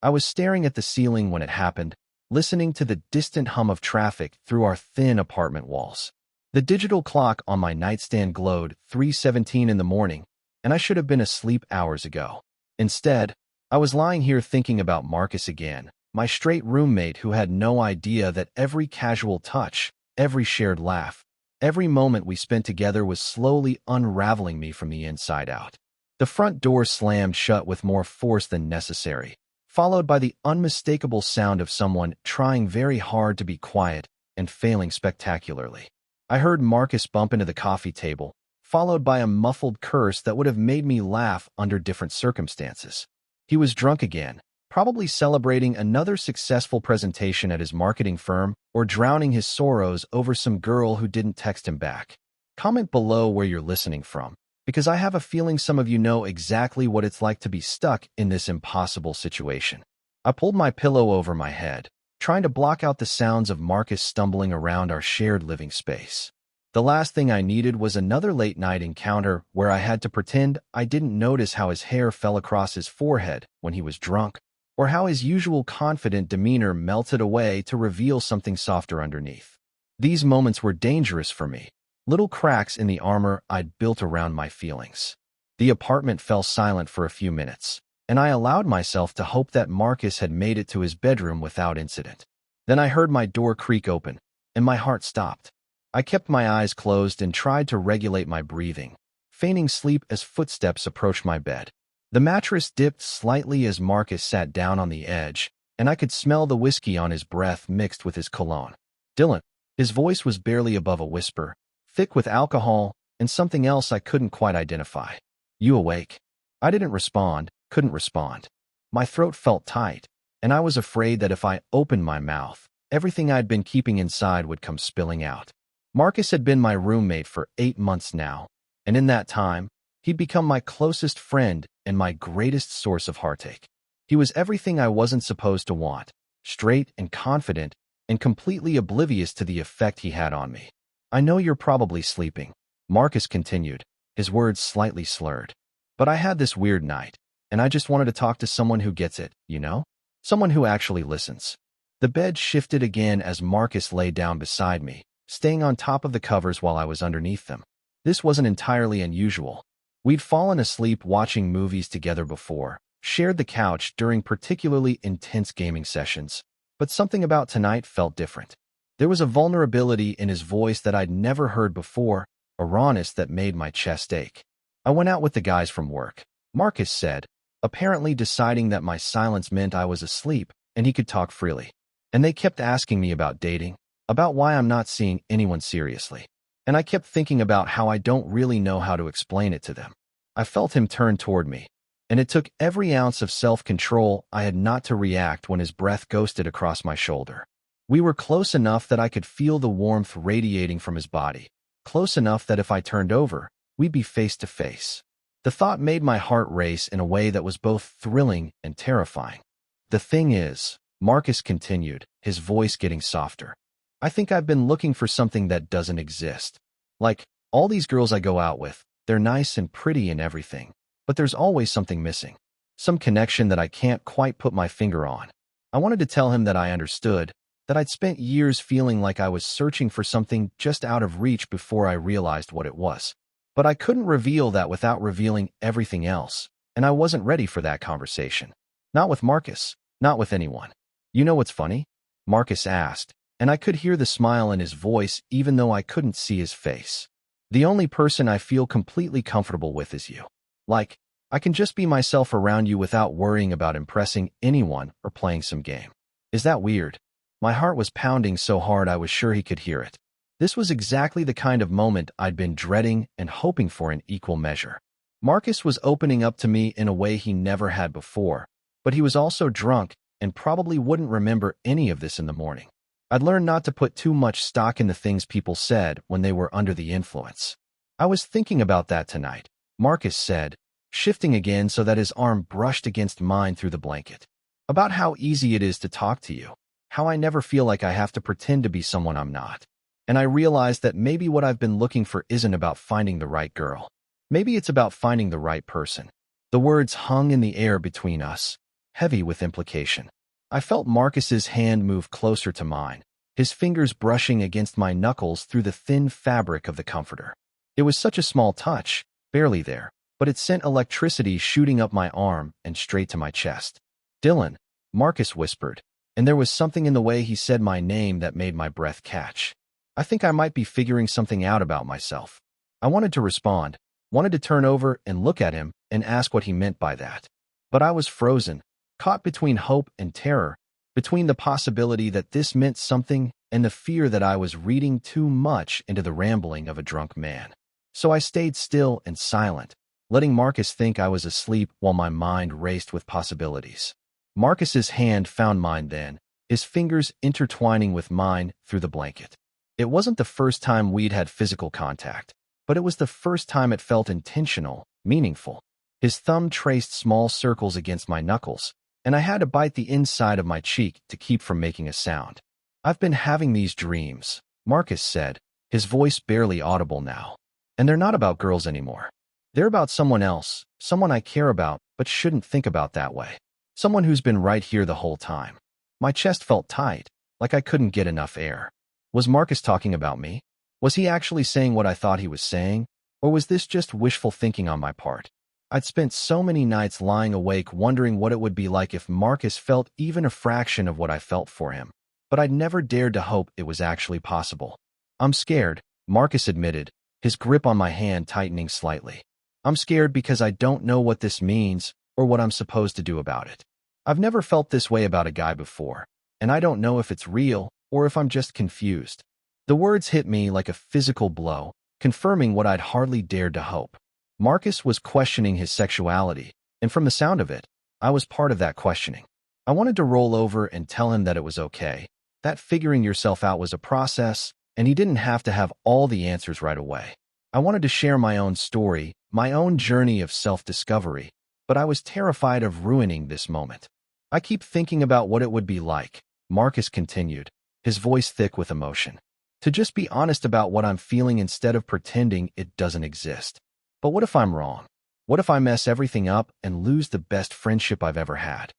I was staring at the ceiling when it happened, listening to the distant hum of traffic through our thin apartment walls. The digital clock on my nightstand glowed 3:17 in the morning, and I should have been asleep hours ago. Instead, I was lying here thinking about Marcus again, my straight roommate who had no idea that every casual touch, every shared laugh, every moment we spent together was slowly unraveling me from the inside out. The front door slammed shut with more force than necessary, followed by the unmistakable sound of someone trying very hard to be quiet and failing spectacularly. I heard Marcus bump into the coffee table, followed by a muffled curse that would have made me laugh under different circumstances. He was drunk again, probably celebrating another successful presentation at his marketing firm or drowning his sorrows over some girl who didn't text him back. Comment below where you're listening from, because I have a feeling some of you know exactly what it's like to be stuck in this impossible situation. I pulled my pillow over my head, trying to block out the sounds of Marcus stumbling around our shared living space. The last thing I needed was another late-night encounter where I had to pretend I didn't notice how his hair fell across his forehead when he was drunk, or how his usual confident demeanor melted away to reveal something softer underneath. These moments were dangerous for me, little cracks in the armor I'd built around my feelings. The apartment fell silent for a few minutes, and I allowed myself to hope that Marcus had made it to his bedroom without incident. Then I heard my door creak open, and my heart stopped. I kept my eyes closed and tried to regulate my breathing, feigning sleep as footsteps approached my bed. The mattress dipped slightly as Marcus sat down on the edge, and I could smell the whiskey on his breath mixed with his cologne. "Dylan." His voice was barely above a whisper, thick with alcohol and something else I couldn't quite identify. "You awake?" I didn't respond, couldn't respond. My throat felt tight, and I was afraid that if I opened my mouth, everything I'd been keeping inside would come spilling out. Marcus had been my roommate for 8 months now, and in that time, he'd become my closest friend and my greatest source of heartache. He was everything I wasn't supposed to want, straight and confident, and completely oblivious to the effect he had on me. "I know you're probably sleeping," Marcus continued, his words slightly slurred. "But I had this weird night, and I just wanted to talk to someone who gets it, you know? Someone who actually listens." The bed shifted again as Marcus lay down beside me, staying on top of the covers while I was underneath them. This wasn't entirely unusual. We'd fallen asleep watching movies together before, shared the couch during particularly intense gaming sessions, but something about tonight felt different. There was a vulnerability in his voice that I'd never heard before, a rawness that made my chest ache. "I went out with the guys from work," Marcus said, apparently deciding that my silence meant I was asleep and he could talk freely. "And they kept asking me about dating, about why I'm not seeing anyone seriously. And I kept thinking about how I don't really know how to explain it to them." I felt him turn toward me, and it took every ounce of self-control I had not to react when his breath ghosted across my shoulder. We were close enough that I could feel the warmth radiating from his body, close enough that if I turned over, we'd be face to face. The thought made my heart race in a way that was both thrilling and terrifying. "The thing is," Marcus continued, his voice getting softer, "I think I've been looking for something that doesn't exist. Like, all these girls I go out with, they're nice and pretty and everything, but there's always something missing. Some connection that I can't quite put my finger on." I wanted to tell him that I understood, that I'd spent years feeling like I was searching for something just out of reach before I realized what it was. But I couldn't reveal that without revealing everything else, and I wasn't ready for that conversation. Not with Marcus, not with anyone. "You know what's funny?" Marcus asked, and I could hear the smile in his voice even though I couldn't see his face. "The only person I feel completely comfortable with is you. Like, I can just be myself around you without worrying about impressing anyone or playing some game. Is that weird?" My heart was pounding so hard I was sure he could hear it. This was exactly the kind of moment I'd been dreading and hoping for in equal measure. Marcus was opening up to me in a way he never had before, but he was also drunk and probably wouldn't remember any of this in the morning. I'd learned not to put too much stock in the things people said when they were under the influence. "I was thinking about that tonight," Marcus said, shifting again so that his arm brushed against mine through the blanket. "About how easy it is to talk to you, how I never feel like I have to pretend to be someone I'm not. And I realized that maybe what I've been looking for isn't about finding the right girl. Maybe it's about finding the right person." The words hung in the air between us, heavy with implication. I felt Marcus's hand move closer to mine, his fingers brushing against my knuckles through the thin fabric of the comforter. It was such a small touch, barely there, but it sent electricity shooting up my arm and straight to my chest. "Dylan," Marcus whispered, and there was something in the way he said my name that made my breath catch. I think I might be figuring something out about myself. I wanted to respond, wanted to turn over and look at him and ask what he meant by that. But I was frozen, caught between hope and terror, between the possibility that this meant something and the fear that I was reading too much into the rambling of a drunk man. So I stayed still and silent, letting Marcus think I was asleep while my mind raced with possibilities. Marcus's hand found mine then, his fingers intertwining with mine through the blanket. It wasn't the first time we'd had physical contact, but it was the first time it felt intentional, meaningful. His thumb traced small circles against my knuckles, and I had to bite the inside of my cheek to keep from making a sound. "I've been having these dreams," Marcus said, his voice barely audible now. "And they're not about girls anymore. They're about someone else, someone I care about but shouldn't think about that way. Someone who's been right here the whole time." My chest felt tight, like I couldn't get enough air. Was Marcus talking about me? Was he actually saying what I thought he was saying? Or was this just wishful thinking on my part? I'd spent so many nights lying awake wondering what it would be like if Marcus felt even a fraction of what I felt for him. But I'd never dared to hope it was actually possible. "I'm scared," Marcus admitted, his grip on my hand tightening slightly. "I'm scared because I don't know what this means or what I'm supposed to do about it. I've never felt this way about a guy before, and I don't know if it's real or if I'm just confused." The words hit me like a physical blow, confirming what I'd hardly dared to hope. Marcus was questioning his sexuality, and from the sound of it, I was part of that questioning. I wanted to roll over and tell him that it was okay, that figuring yourself out was a process, and he didn't have to have all the answers right away. I wanted to share my own story, my own journey of self-discovery, but I was terrified of ruining this moment. "I keep thinking about what it would be like," Marcus continued, his voice thick with emotion, "to just be honest about what I'm feeling instead of pretending it doesn't exist. But what if I'm wrong? What if I mess everything up and lose the best friendship I've ever had?"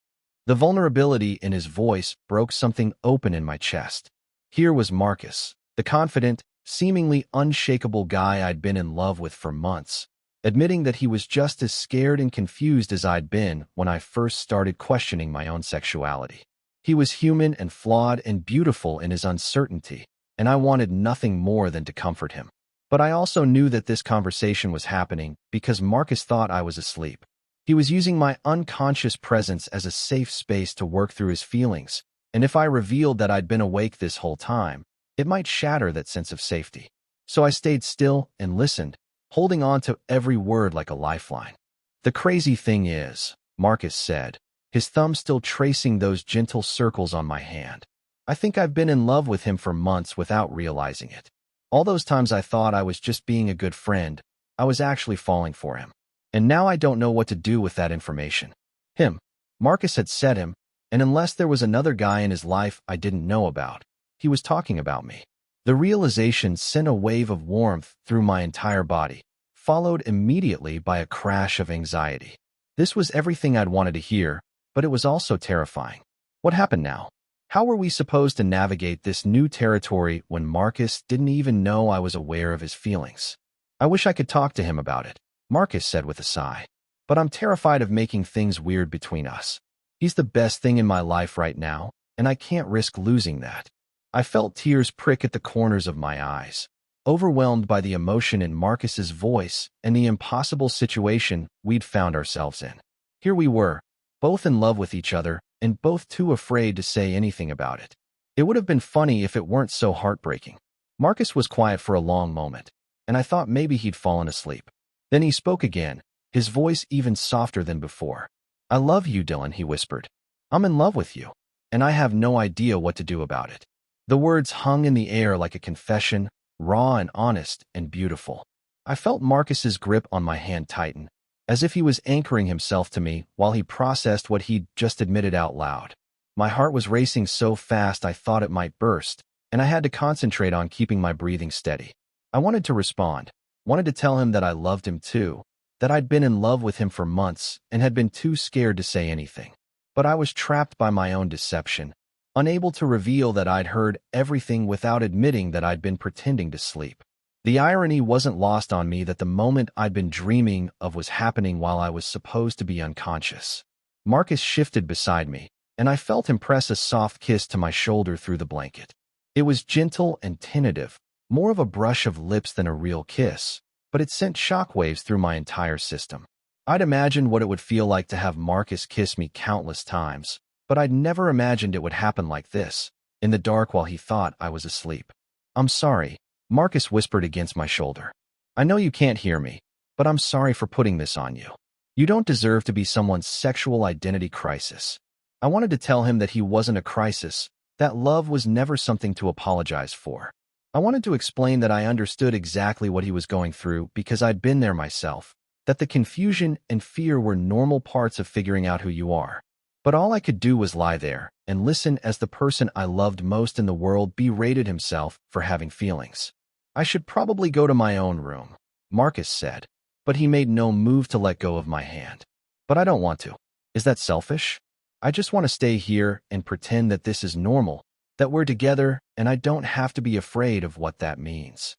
The vulnerability in his voice broke something open in my chest. Here was Marcus, the confident, seemingly unshakable guy I'd been in love with for months, admitting that he was just as scared and confused as I'd been when I first started questioning my own sexuality. He was human and flawed and beautiful in his uncertainty, and I wanted nothing more than to comfort him. But I also knew that this conversation was happening because Marcus thought I was asleep. He was using my unconscious presence as a safe space to work through his feelings, and if I revealed that I'd been awake this whole time, it might shatter that sense of safety. So I stayed still and listened, holding on to every word like a lifeline. "The crazy thing is," Marcus said, his thumb still tracing those gentle circles on my hand, "I think I've been in love with him for months without realizing it. All those times I thought I was just being a good friend, I was actually falling for him. And now I don't know what to do with that information." Him. Marcus had said him, and unless there was another guy in his life I didn't know about, he was talking about me. The realization sent a wave of warmth through my entire body, followed immediately by a crash of anxiety. This was everything I'd wanted to hear, but it was also terrifying. What happened now? How were we supposed to navigate this new territory when Marcus didn't even know I was aware of his feelings? "I wish I could talk to him about it," Marcus said with a sigh. "But I'm terrified of making things weird between us. He's the best thing in my life right now, and I can't risk losing that." I felt tears prick at the corners of my eyes, overwhelmed by the emotion in Marcus's voice and the impossible situation we'd found ourselves in. Here we were, both in love with each other, and both too afraid to say anything about it. It would have been funny if it weren't so heartbreaking. Marcus was quiet for a long moment, and I thought maybe he'd fallen asleep. Then he spoke again, his voice even softer than before. "I love you, Dylan," he whispered. "I'm in love with you, and I have no idea what to do about it." The words hung in the air like a confession, raw and honest and beautiful. I felt Marcus's grip on my hand tighten, as if he was anchoring himself to me while he processed what he'd just admitted out loud. My heart was racing so fast I thought it might burst, and I had to concentrate on keeping my breathing steady. I wanted to respond, wanted to tell him that I loved him too, that I'd been in love with him for months and had been too scared to say anything. but I was trapped by my own deception, unable to reveal that I'd heard everything without admitting that I'd been pretending to sleep. The irony wasn't lost on me that the moment I'd been dreaming of was happening while I was supposed to be unconscious. Marcus shifted beside me, and I felt him press a soft kiss to my shoulder through the blanket. It was gentle and tentative, more of a brush of lips than a real kiss, but it sent shockwaves through my entire system. I'd imagined what it would feel like to have Marcus kiss me countless times, but I'd never imagined it would happen like this, in the dark while he thought I was asleep. "I'm sorry," Marcus whispered against my shoulder. "I know you can't hear me, but I'm sorry for putting this on you. You don't deserve to be someone's sexual identity crisis." I wanted to tell him that he wasn't a crisis, that love was never something to apologize for. I wanted to explain that I understood exactly what he was going through because I'd been there myself, that the confusion and fear were normal parts of figuring out who you are. But all I could do was lie there and listen as the person I loved most in the world berated himself for having feelings. "I should probably go to my own room," Marcus said, but he made no move to let go of my hand. "But I don't want to. Is that selfish? I just want to stay here and pretend that this is normal, that we're together, and I don't have to be afraid of what that means."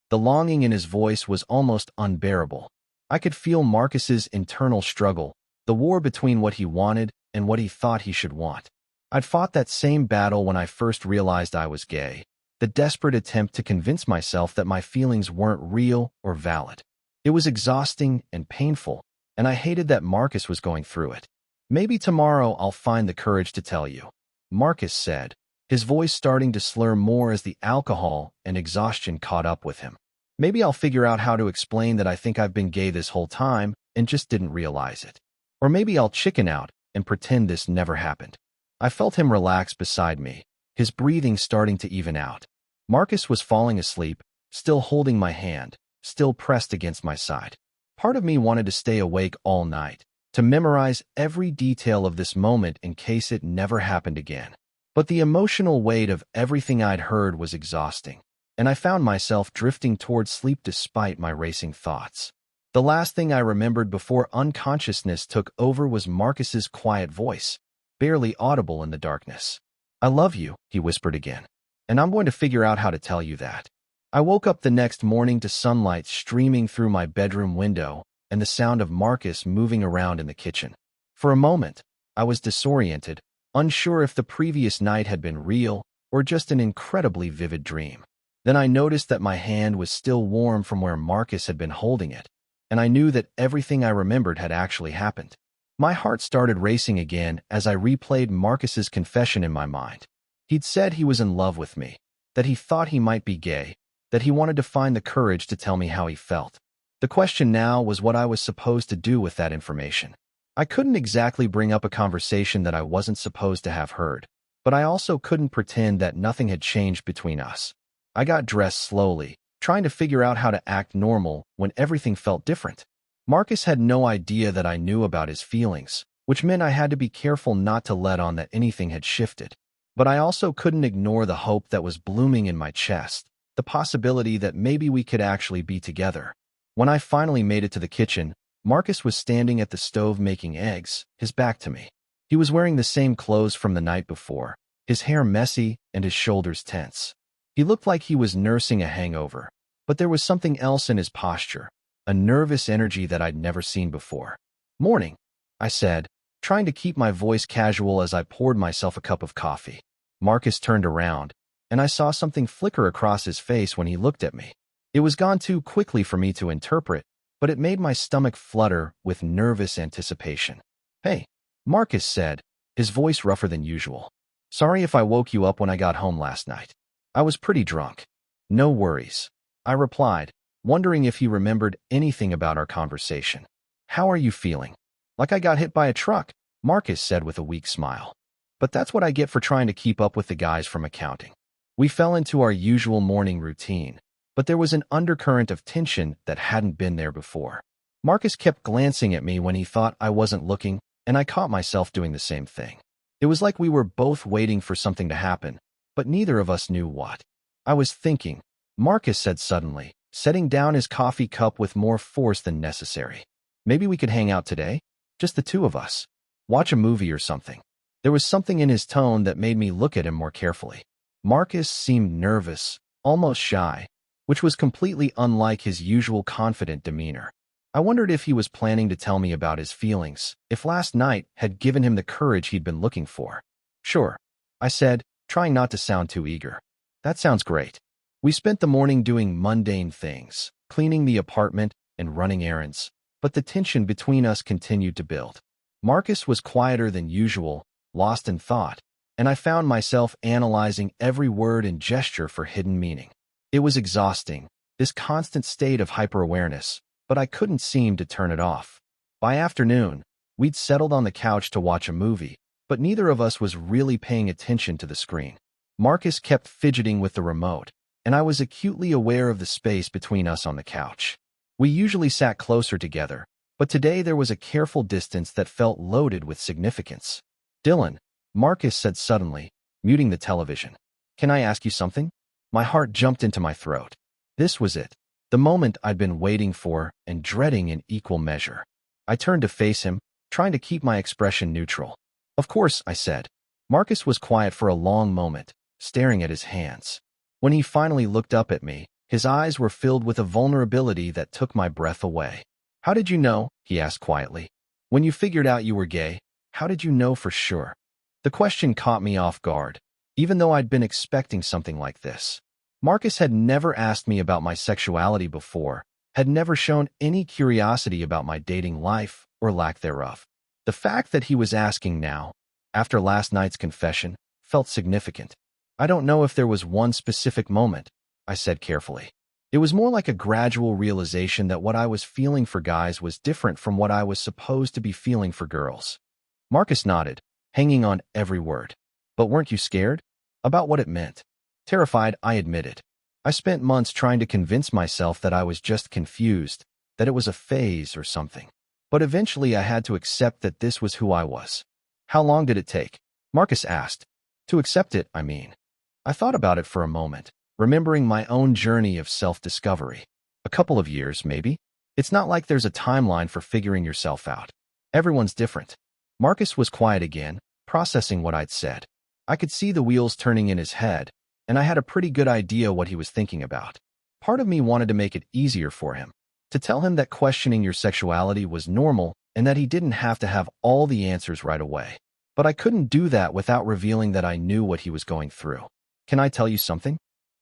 The longing in his voice was almost unbearable. I could feel Marcus's internal struggle, the war between what he wanted and what he thought he should want. I'd fought that same battle when I first realized I was gay, the desperate attempt to convince myself that my feelings weren't real or valid. It was exhausting and painful, and I hated that Marcus was going through it. "Maybe tomorrow I'll find the courage to tell you," Marcus said, his voice starting to slur more as the alcohol and exhaustion caught up with him. "Maybe I'll figure out how to explain that I think I've been gay this whole time and just didn't realize it. Or maybe I'll chicken out and pretend this never happened." I felt him relax beside me, his breathing starting to even out. Marcus was falling asleep, still holding my hand, still pressed against my side. Part of me wanted to stay awake all night, to memorize every detail of this moment in case it never happened again. But the emotional weight of everything I'd heard was exhausting, and I found myself drifting toward sleep despite my racing thoughts. The last thing I remembered before unconsciousness took over was Marcus's quiet voice, barely audible in the darkness. "I love you," he whispered again, "and I'm going to figure out how to tell you that." I woke up the next morning to sunlight streaming through my bedroom window and the sound of Marcus moving around in the kitchen. For a moment, I was disoriented, unsure if the previous night had been real or just an incredibly vivid dream. Then I noticed that my hand was still warm from where Marcus had been holding it, and I knew that everything I remembered had actually happened. My heart started racing again as I replayed Marcus's confession in my mind. He'd said he was in love with me, that he thought he might be gay, that he wanted to find the courage to tell me how he felt. The question now was what I was supposed to do with that information. I couldn't exactly bring up a conversation that I wasn't supposed to have heard, but I also couldn't pretend that nothing had changed between us. I got dressed slowly, trying to figure out how to act normal when everything felt different. Marcus had no idea that I knew about his feelings, which meant I had to be careful not to let on that anything had shifted. But I also couldn't ignore the hope that was blooming in my chest, the possibility that maybe we could actually be together. When I finally made it to the kitchen, Marcus was standing at the stove making eggs, his back to me. He was wearing the same clothes from the night before, his hair messy and his shoulders tense. He looked like he was nursing a hangover, but there was something else in his posture, a nervous energy that I'd never seen before. "Morning," I said, trying to keep my voice casual as I poured myself a cup of coffee. Marcus turned around, and I saw something flicker across his face when he looked at me. It was gone too quickly for me to interpret, but it made my stomach flutter with nervous anticipation. "Hey," Marcus said, his voice rougher than usual. "Sorry if I woke you up when I got home last night. I was pretty drunk." "No worries," I replied, wondering if he remembered anything about our conversation. "How are you feeling?" "Like I got hit by a truck," Marcus said with a weak smile. "But that's what I get for trying to keep up with the guys from accounting." We fell into our usual morning routine, but there was an undercurrent of tension that hadn't been there before. Marcus kept glancing at me when he thought I wasn't looking, and I caught myself doing the same thing. It was like we were both waiting for something to happen, but neither of us knew what. "I was thinking," Marcus said suddenly, setting down his coffee cup with more force than necessary. "Maybe we could hang out today? Just the two of us. Watch a movie or something." There was something in his tone that made me look at him more carefully. Marcus seemed nervous, almost shy, which was completely unlike his usual confident demeanor. I wondered if he was planning to tell me about his feelings, if last night had given him the courage he'd been looking for. Sure, I said, trying not to sound too eager. That sounds great. We spent the morning doing mundane things, cleaning the apartment and running errands, but the tension between us continued to build. Marcus was quieter than usual, lost in thought, and I found myself analyzing every word and gesture for hidden meaning. It was exhausting, this constant state of hyper-awareness, but I couldn't seem to turn it off. By afternoon, we'd settled on the couch to watch a movie, but neither of us was really paying attention to the screen. Marcus kept fidgeting with the remote, and I was acutely aware of the space between us on the couch. We usually sat closer together, but today there was a careful distance that felt loaded with significance. "Dylan," Marcus said suddenly, muting the television. "Can I ask you something?" My heart jumped into my throat. This was it, the moment I'd been waiting for and dreading in equal measure. I turned to face him, trying to keep my expression neutral. "Of course," I said. Marcus was quiet for a long moment, staring at his hands. When he finally looked up at me, his eyes were filled with a vulnerability that took my breath away. "How did you know?" he asked quietly. "When you figured out you were gay, how did you know for sure?" The question caught me off guard, even though I'd been expecting something like this. Marcus had never asked me about my sexuality before, had never shown any curiosity about my dating life or lack thereof. The fact that he was asking now, after last night's confession, felt significant. "I don't know if there was one specific moment," I said carefully. It was more like a gradual realization that what I was feeling for guys was different from what I was supposed to be feeling for girls. Marcus nodded, hanging on every word. "But weren't you scared?" "About what it meant." "Terrified," I admitted. I spent months trying to convince myself that I was just confused, that it was a phase or something. But eventually I had to accept that this was who I was. "How long did it take?" Marcus asked. "To accept it, I mean." I thought about it for a moment, remembering my own journey of self-discovery. A couple of years, maybe. It's not like there's a timeline for figuring yourself out. Everyone's different. Marcus was quiet again, processing what I'd said. I could see the wheels turning in his head, and I had a pretty good idea what he was thinking about. Part of me wanted to make it easier for him, to tell him that questioning your sexuality was normal and that he didn't have to have all the answers right away. But I couldn't do that without revealing that I knew what he was going through. "Can I tell you something?"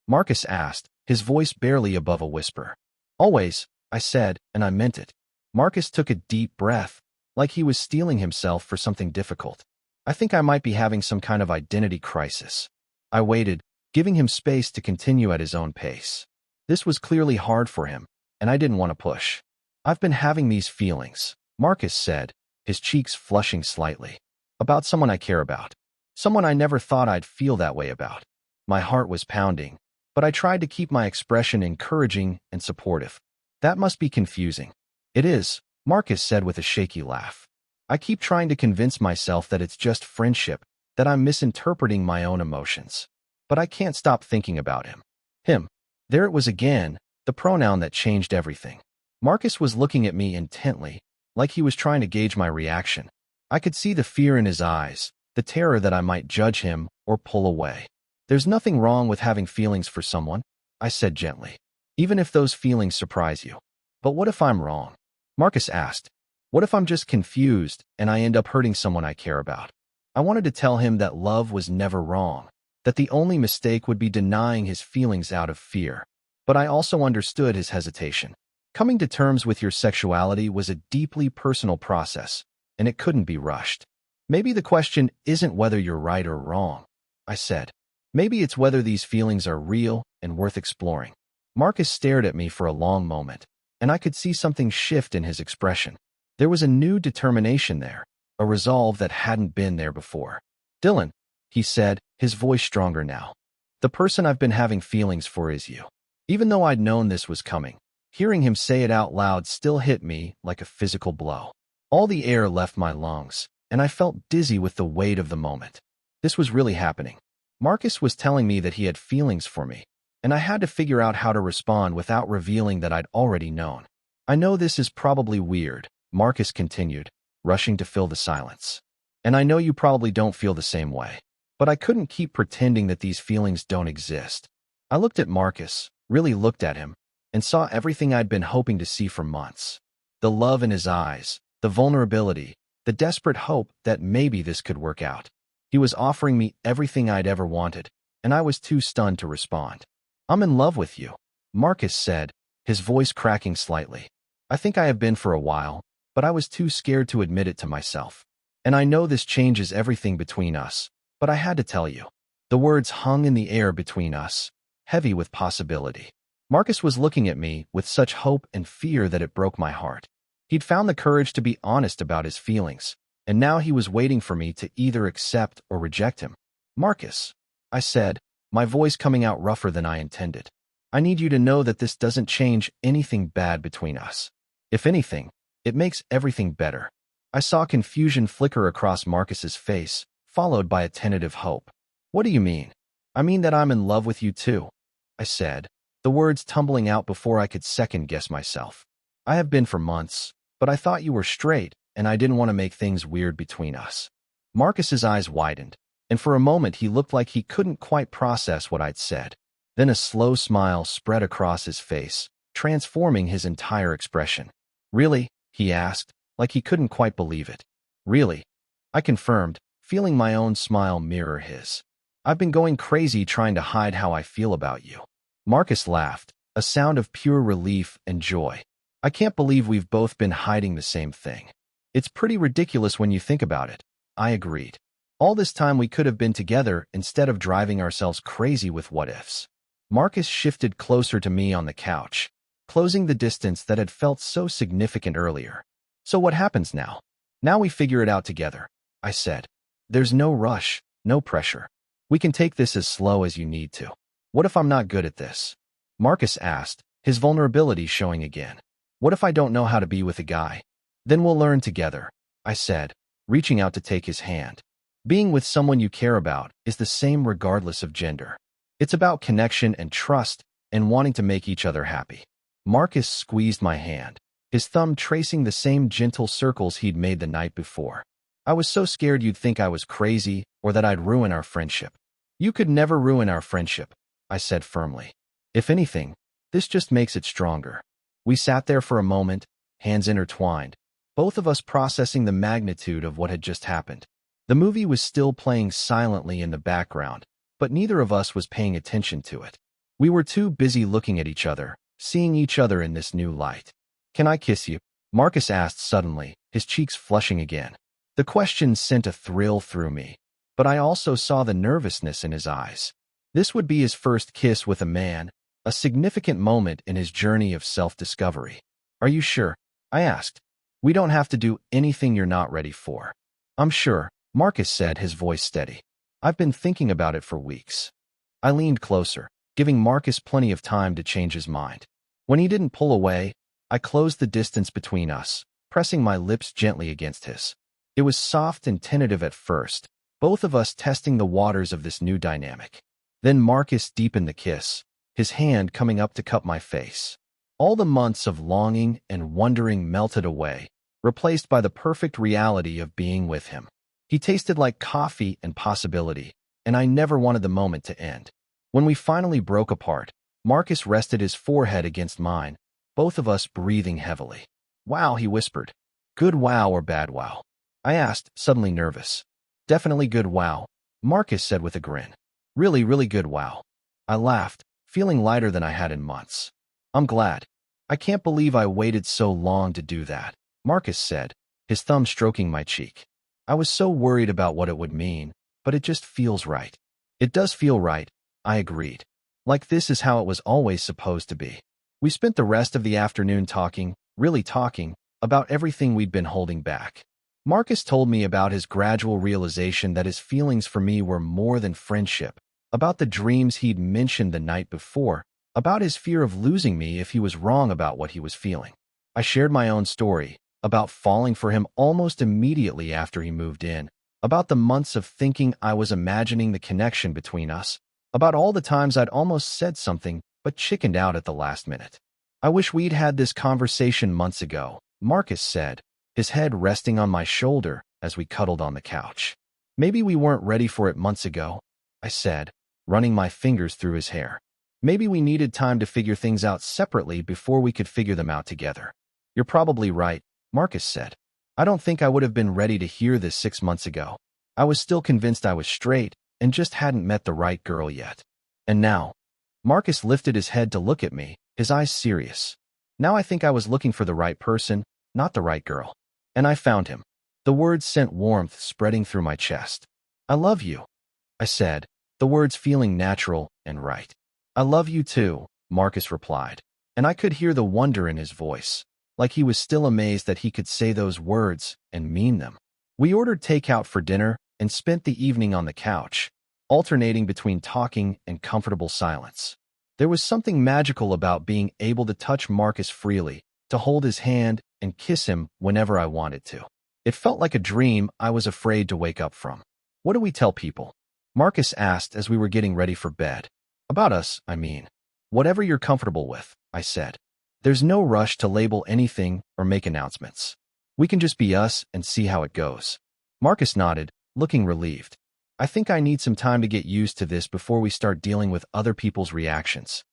Marcus asked, his voice barely above a whisper. "Always," I said, and I meant it. Marcus took a deep breath, like he was steeling himself for something difficult. "I think I might be having some kind of identity crisis." I waited, giving him space to continue at his own pace. This was clearly hard for him, and I didn't want to push. "I've been having these feelings," Marcus said, his cheeks flushing slightly. "About someone I care about. Someone I never thought I'd feel that way about." My heart was pounding, but I tried to keep my expression encouraging and supportive. "That must be confusing." "It is," Marcus said with a shaky laugh. "I keep trying to convince myself that it's just friendship, that I'm misinterpreting my own emotions. But I can't stop thinking about him." Him. There it was again, the pronoun that changed everything. Marcus was looking at me intently, like he was trying to gauge my reaction. I could see the fear in his eyes, the terror that I might judge him or pull away. "There's nothing wrong with having feelings for someone," I said gently, "even if those feelings surprise you." "But what if I'm wrong?" Marcus asked. "What if I'm just confused and I end up hurting someone I care about?" I wanted to tell him that love was never wrong, that the only mistake would be denying his feelings out of fear. But I also understood his hesitation. Coming to terms with your sexuality was a deeply personal process, and it couldn't be rushed. "Maybe the question isn't whether you're right or wrong," I said. "Maybe it's whether these feelings are real and worth exploring." Marcus stared at me for a long moment, and I could see something shift in his expression. There was a new determination there, a resolve that hadn't been there before. "Dylan," he said, his voice stronger now, "the person I've been having feelings for is you." Even though I'd known this was coming, hearing him say it out loud still hit me like a physical blow. All the air left my lungs, and I felt dizzy with the weight of the moment. This was really happening. Marcus was telling me that he had feelings for me, and I had to figure out how to respond without revealing that I'd already known. "I know this is probably weird," Marcus continued, rushing to fill the silence. And I know you probably don't feel the same way. But I couldn't keep pretending that these feelings don't exist. I looked at Marcus, really looked at him, and saw everything I'd been hoping to see for months. The love in his eyes, the vulnerability, the desperate hope that maybe this could work out. He was offering me everything I'd ever wanted, and I was too stunned to respond. "I'm in love with you," Marcus said, his voice cracking slightly. "I think I have been for a while, but I was too scared to admit it to myself. And I know this changes everything between us, but I had to tell you." The words hung in the air between us, heavy with possibility. Marcus was looking at me with such hope and fear that it broke my heart. He'd found the courage to be honest about his feelings, and now he was waiting for me to either accept or reject him. "Marcus," I said, my voice coming out rougher than I intended, "I need you to know that this doesn't change anything bad between us. If anything, it makes everything better." I saw confusion flicker across Marcus's face, followed by a tentative hope. "What do you mean?" "I mean that I'm in love with you too," I said, the words tumbling out before I could second-guess myself. "I have been for months, but I thought you were straight, and I didn't want to make things weird between us." Marcus's eyes widened, and for a moment he looked like he couldn't quite process what I'd said. Then a slow smile spread across his face, transforming his entire expression. "Really?" he asked, like he couldn't quite believe it. "Really?" I confirmed, feeling my own smile mirror his. "I've been going crazy trying to hide how I feel about you." Marcus laughed, a sound of pure relief and joy. "I can't believe we've both been hiding the same thing." "It's pretty ridiculous when you think about it," I agreed. "All this time we could have been together instead of driving ourselves crazy with what-ifs." Marcus shifted closer to me on the couch, closing the distance that had felt so significant earlier. "So what happens now?" "Now we figure it out together," I said. "There's no rush, no pressure. We can take this as slow as you need to." "What if I'm not good at this?" Marcus asked, his vulnerability showing again. "What if I don't know how to be with a guy?" "Then we'll learn together," I said, reaching out to take his hand. Being with someone you care about is the same regardless of gender. It's about connection and trust and wanting to make each other happy. Marcus squeezed my hand, his thumb tracing the same gentle circles he'd made the night before. "I was so scared you'd think I was crazy or that I'd ruin our friendship." "You could never ruin our friendship," I said firmly. "If anything, this just makes it stronger." We sat there for a moment, hands intertwined, both of us processing the magnitude of what had just happened. The movie was still playing silently in the background, but neither of us was paying attention to it. We were too busy looking at each other, seeing each other in this new light. "Can I kiss you?" Marcus asked suddenly, his cheeks flushing again. The question sent a thrill through me, but I also saw the nervousness in his eyes. This would be his first kiss with a man, a significant moment in his journey of self-discovery. "Are you sure?" I asked. "We don't have to do anything you're not ready for." "I'm sure," Marcus said, his voice steady. "I've been thinking about it for weeks." I leaned closer, giving Marcus plenty of time to change his mind. When he didn't pull away, I closed the distance between us, pressing my lips gently against his. It was soft and tentative at first, both of us testing the waters of this new dynamic. Then Marcus deepened the kiss, his hand coming up to cup my face. All the months of longing and wondering melted away, replaced by the perfect reality of being with him. He tasted like coffee and possibility, and I never wanted the moment to end. When we finally broke apart, Marcus rested his forehead against mine, both of us breathing heavily. "Wow," he whispered. "Good wow or bad wow?" I asked, suddenly nervous. "Definitely good wow," Marcus said with a grin. "Really, really good wow." I laughed, feeling lighter than I had in months. "I'm glad. I can't believe I waited so long to do that," Marcus said, his thumb stroking my cheek. "I was so worried about what it would mean, but it just feels right." "It does feel right," I agreed. "Like this is how it was always supposed to be." We spent the rest of the afternoon talking, really talking, about everything we'd been holding back. Marcus told me about his gradual realization that his feelings for me were more than friendship, about the dreams he'd mentioned the night before, about his fear of losing me if he was wrong about what he was feeling. I shared my own story, about falling for him almost immediately after he moved in, about the months of thinking I was imagining the connection between us, about all the times I'd almost said something but chickened out at the last minute. "I wish we'd had this conversation months ago," Marcus said, his head resting on my shoulder, as we cuddled on the couch. Maybe we weren't ready for it months ago, I said, running my fingers through his hair. Maybe we needed time to figure things out separately before we could figure them out together. You're probably right, Marcus said. I don't think I would have been ready to hear this 6 months ago. I was still convinced I was straight and just hadn't met the right girl yet. And now, Marcus lifted his head to look at me, his eyes serious. Now I think I was looking for the right person, not the right girl. And I found him. The words sent warmth spreading through my chest. I love you, I said, the words feeling natural and right. I love you too, Marcus replied, and I could hear the wonder in his voice, like he was still amazed that he could say those words and mean them. We ordered takeout for dinner and spent the evening on the couch, alternating between talking and comfortable silence. There was something magical about being able to touch Marcus freely, to hold his hand and kiss him whenever I wanted to. It felt like a dream I was afraid to wake up from. What do we tell people? Marcus asked as we were getting ready for bed. About us, I mean. Whatever you're comfortable with, I said. There's no rush to label anything or make announcements. We can just be us and see how it goes. Marcus nodded, looking relieved. I think I need some time to get used to this before we start dealing with other people's reactions.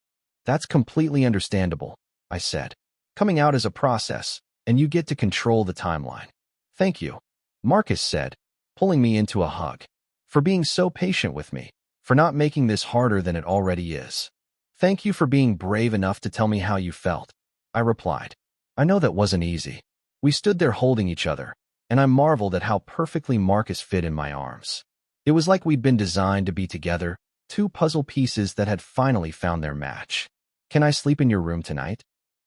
That's completely understandable, I said. Coming out is a process, and you get to control the timeline. Thank you, Marcus said, pulling me into a hug. For being so patient with me, for not making this harder than it already is. Thank you for being brave enough to tell me how you felt, I replied. I know that wasn't easy. We stood there holding each other, and I marveled at how perfectly Marcus fit in my arms. It was like we'd been designed to be together, two puzzle pieces that had finally found their match. Can I sleep in your room tonight?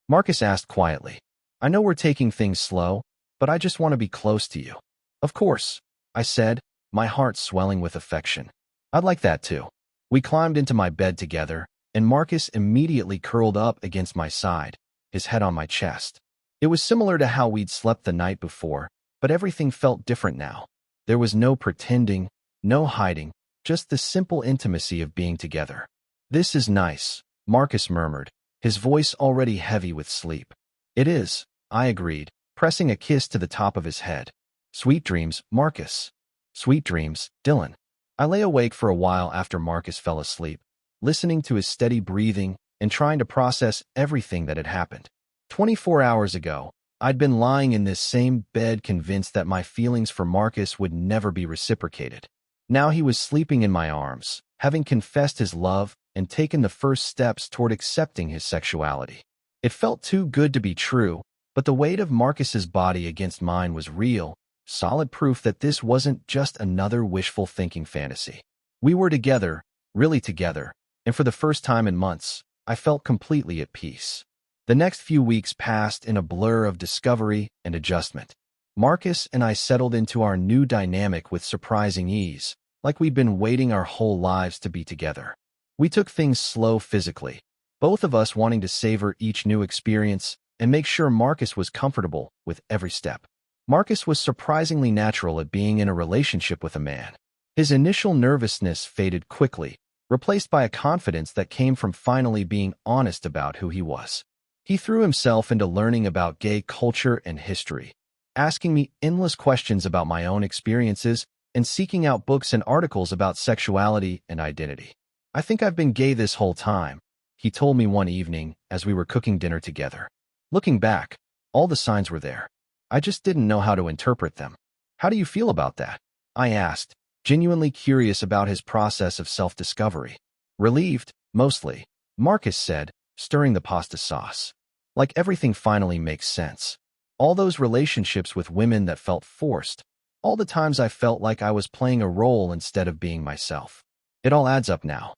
Marcus asked quietly. I know we're taking things slow, but I just want to be close to you. Of course, I said, my heart swelling with affection. I'd like that too. We climbed into my bed together, and Marcus immediately curled up against my side, his head on my chest. It was similar to how we'd slept the night before, but everything felt different now. There was no pretending, no hiding, just the simple intimacy of being together. This is nice, Marcus murmured, his voice already heavy with sleep. It is, I agreed, pressing a kiss to the top of his head. Sweet dreams, Marcus. Sweet dreams, Dylan. I lay awake for a while after Marcus fell asleep, listening to his steady breathing and trying to process everything that had happened. 24 hours ago, I'd been lying in this same bed convinced that my feelings for Marcus would never be reciprocated. Now he was sleeping in my arms, having confessed his love and taken the first steps toward accepting his sexuality. It felt too good to be true, but the weight of Marcus's body against mine was real, solid proof that this wasn't just another wishful thinking fantasy. We were together, really together, and for the first time in months, I felt completely at peace. The next few weeks passed in a blur of discovery and adjustment. Marcus and I settled into our new dynamic with surprising ease, like we'd been waiting our whole lives to be together. We took things slow physically, both of us wanting to savor each new experience and make sure Marcus was comfortable with every step. Marcus was surprisingly natural at being in a relationship with a man. His initial nervousness faded quickly, replaced by a confidence that came from finally being honest about who he was. He threw himself into learning about gay culture and history, asking me endless questions about my own experiences and seeking out books and articles about sexuality and identity. I think I've been gay this whole time, he told me one evening as we were cooking dinner together. Looking back, all the signs were there. I just didn't know how to interpret them. How do you feel about that? I asked, genuinely curious about his process of self-discovery. Relieved, mostly, Marcus said, stirring the pasta sauce. Like everything finally makes sense. All those relationships with women that felt forced. All the times I felt like I was playing a role instead of being myself. It all adds up now.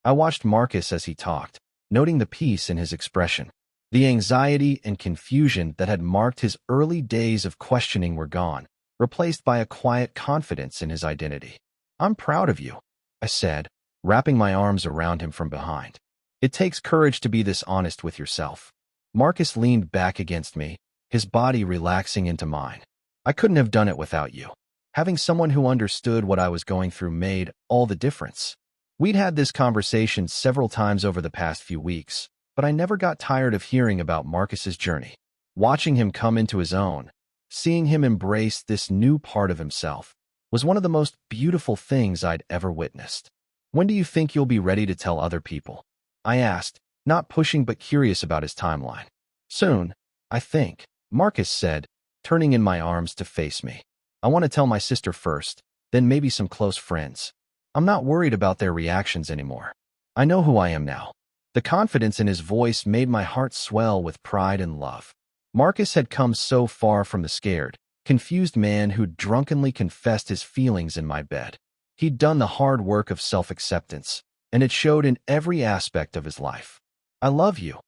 I watched Marcus as he talked, noting the peace in his expression. The anxiety and confusion that had marked his early days of questioning were gone, replaced by a quiet confidence in his identity. I'm proud of you, I said, wrapping my arms around him from behind. It takes courage to be this honest with yourself. Marcus leaned back against me, his body relaxing into mine. I couldn't have done it without you. Having someone who understood what I was going through made all the difference. We'd had this conversation several times over the past few weeks, but I never got tired of hearing about Marcus's journey. Watching him come into his own, Seeing him embrace this new part of himself was one of the most beautiful things I'd ever witnessed. When do you think you'll be ready to tell other people? I asked, not pushing but curious about his timeline. Soon, I think, Marcus said, turning in my arms to face me. I want to tell my sister first, then maybe some close friends. I'm not worried about their reactions anymore. I know who I am now. The confidence in his voice made my heart swell with pride and love. Marcus had come so far from the scared, confused man who'd drunkenly confessed his feelings in my bed. He'd done the hard work of self-acceptance, and it showed in every aspect of his life. I love you,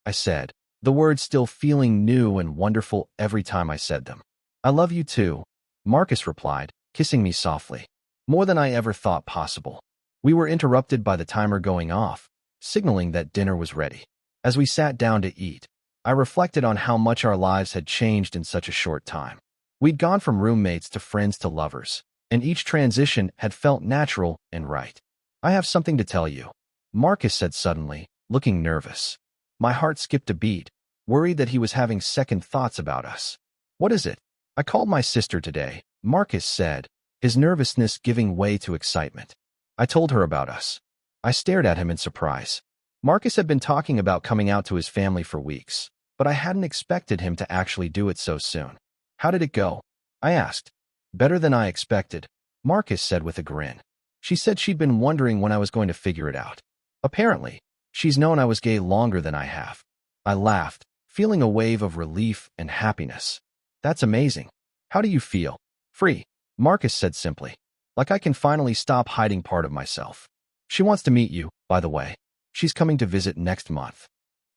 I said, the words still feeling new and wonderful every time I said them. I love you too, Marcus replied, kissing me softly. More than I ever thought possible. We were interrupted by the timer going off, signaling that dinner was ready. As we sat down to eat, I reflected on how much our lives had changed in such a short time. We'd gone from roommates to friends to lovers, and each transition had felt natural and right. I have something to tell you, Marcus said suddenly, looking nervous. My heart skipped a beat, worried that he was having second thoughts about us. What is it? I called my sister today, Marcus said, his nervousness giving way to excitement. I told her about us. I stared at him in surprise. Marcus had been talking about coming out to his family for weeks, but I hadn't expected him to actually do it so soon. How did it go? I asked. Better than I expected, Marcus said with a grin. She said she'd been wondering when I was going to figure it out. Apparently, she's known I was gay longer than I have. I laughed, feeling a wave of relief and happiness. That's amazing. How do you feel? Free, Marcus said simply. Like I can finally stop hiding part of myself. She wants to meet you, by the way. She's coming to visit next month.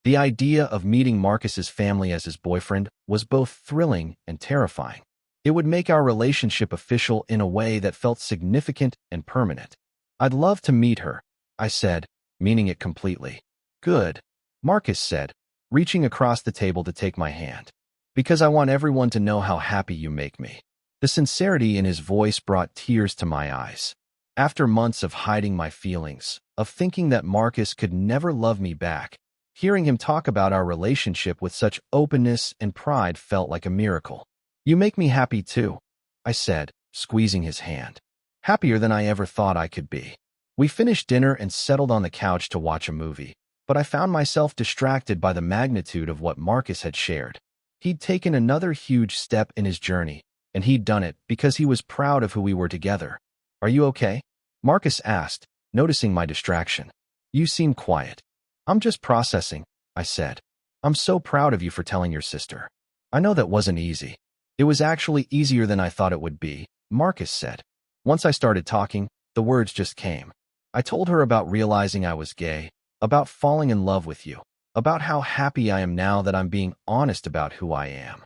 The idea of meeting Marcus's family as his boyfriend was both thrilling and terrifying. It would make our relationship official in a way that felt significant and permanent. I'd love to meet her, I said, meaning it completely. Good, Marcus said, reaching across the table to take my hand. Because I want everyone to know how happy you make me. The sincerity in his voice brought tears to my eyes. After months of hiding my feelings, of thinking that Marcus could never love me back, hearing him talk about our relationship with such openness and pride felt like a miracle. You make me happy too, I said, squeezing his hand. Happier than I ever thought I could be. We finished dinner and settled on the couch to watch a movie, but I found myself distracted by the magnitude of what Marcus had shared. He'd taken another huge step in his journey, and he'd done it because he was proud of who we were together. Are you okay? Marcus asked, noticing my distraction. You seem quiet. I'm just processing, I said. I'm so proud of you for telling your sister. I know that wasn't easy. It was actually easier than I thought it would be, Marcus said. Once I started talking, the words just came. I told her about realizing I was gay, about falling in love with you, about how happy I am now that I'm being honest about who I am.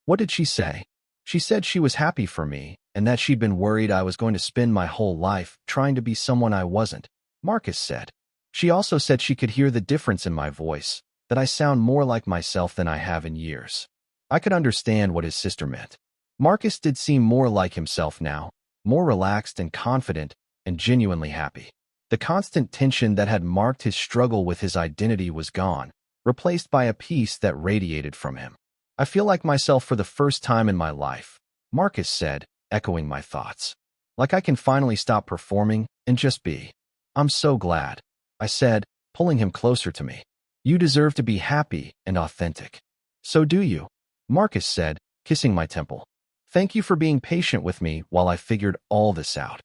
What did she say? She said she was happy for me, and that she'd been worried I was going to spend my whole life trying to be someone I wasn't, Marcus said. She also said she could hear the difference in my voice, that I sound more like myself than I have in years. I could understand what his sister meant. Marcus did seem more like himself now, more relaxed and confident, and genuinely happy. The constant tension that had marked his struggle with his identity was gone, replaced by a peace that radiated from him. I feel like myself for the first time in my life, Marcus said, echoing my thoughts. Like I can finally stop performing and just be. I'm so glad, I said, pulling him closer to me. You deserve to be happy and authentic. So do you, Marcus said, kissing my temple. Thank you for being patient with me while I figured all this out.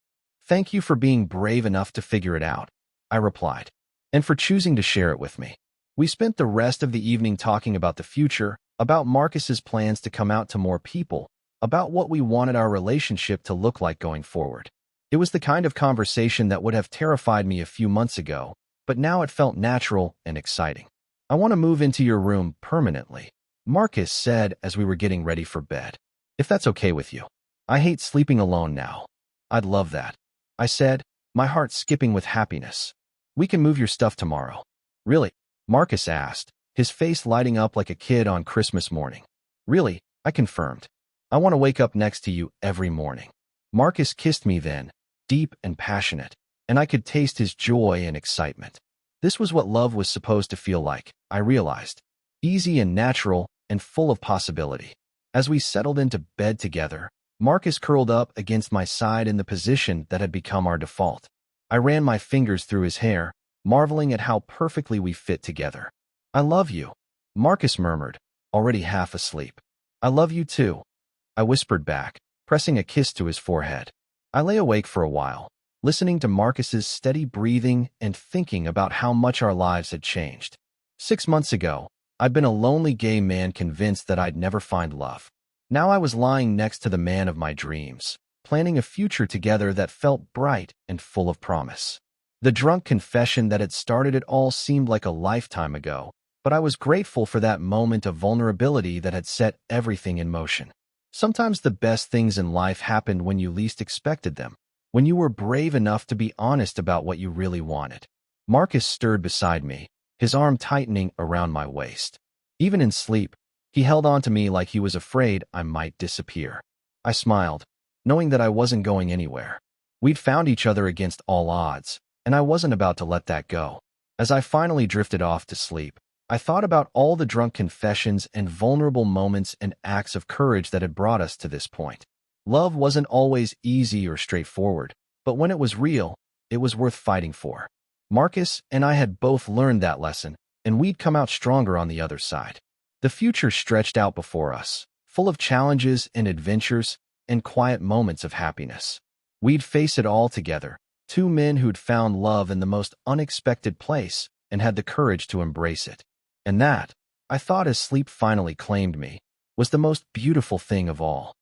Thank you for being brave enough to figure it out, I replied, and for choosing to share it with me. We spent the rest of the evening talking about the future, about Marcus's plans to come out to more people, about what we wanted our relationship to look like going forward. It was the kind of conversation that would have terrified me a few months ago, but now it felt natural and exciting. I want to move into your room permanently, Marcus said as we were getting ready for bed. If that's okay with you. I hate sleeping alone now. I'd love that, I said, my heart skipping with happiness. We can move your stuff tomorrow. Really? Marcus asked, his face lighting up like a kid on Christmas morning. Really, I confirmed. I want to wake up next to you every morning. Marcus kissed me then, deep and passionate, and I could taste his joy and excitement. This was what love was supposed to feel like, I realized. Easy and natural and full of possibility. As we settled into bed together, Marcus curled up against my side in the position that had become our default. I ran my fingers through his hair, marveling at how perfectly we fit together. "I love you," Marcus murmured, already half asleep. "I love you too," I whispered back, pressing a kiss to his forehead. I lay awake for a while, listening to Marcus's steady breathing and thinking about how much our lives had changed. 6 months ago, I'd been a lonely gay man convinced that I'd never find love. Now I was lying next to the man of my dreams, planning a future together that felt bright and full of promise. The drunk confession that had started it all seemed like a lifetime ago, but I was grateful for that moment of vulnerability that had set everything in motion. Sometimes the best things in life happened when you least expected them, when you were brave enough to be honest about what you really wanted. Marcus stirred beside me, his arm tightening around my waist. Even in sleep, he held on to me like he was afraid I might disappear. I smiled, knowing that I wasn't going anywhere. We'd found each other against all odds, and I wasn't about to let that go. As I finally drifted off to sleep, I thought about all the drunk confessions and vulnerable moments and acts of courage that had brought us to this point. Love wasn't always easy or straightforward, but when it was real, it was worth fighting for. Marcus and I had both learned that lesson, and we'd come out stronger on the other side. The future stretched out before us, full of challenges and adventures and quiet moments of happiness. We'd face it all together, two men who'd found love in the most unexpected place and had the courage to embrace it. And that, I thought as sleep finally claimed me, was the most beautiful thing of all.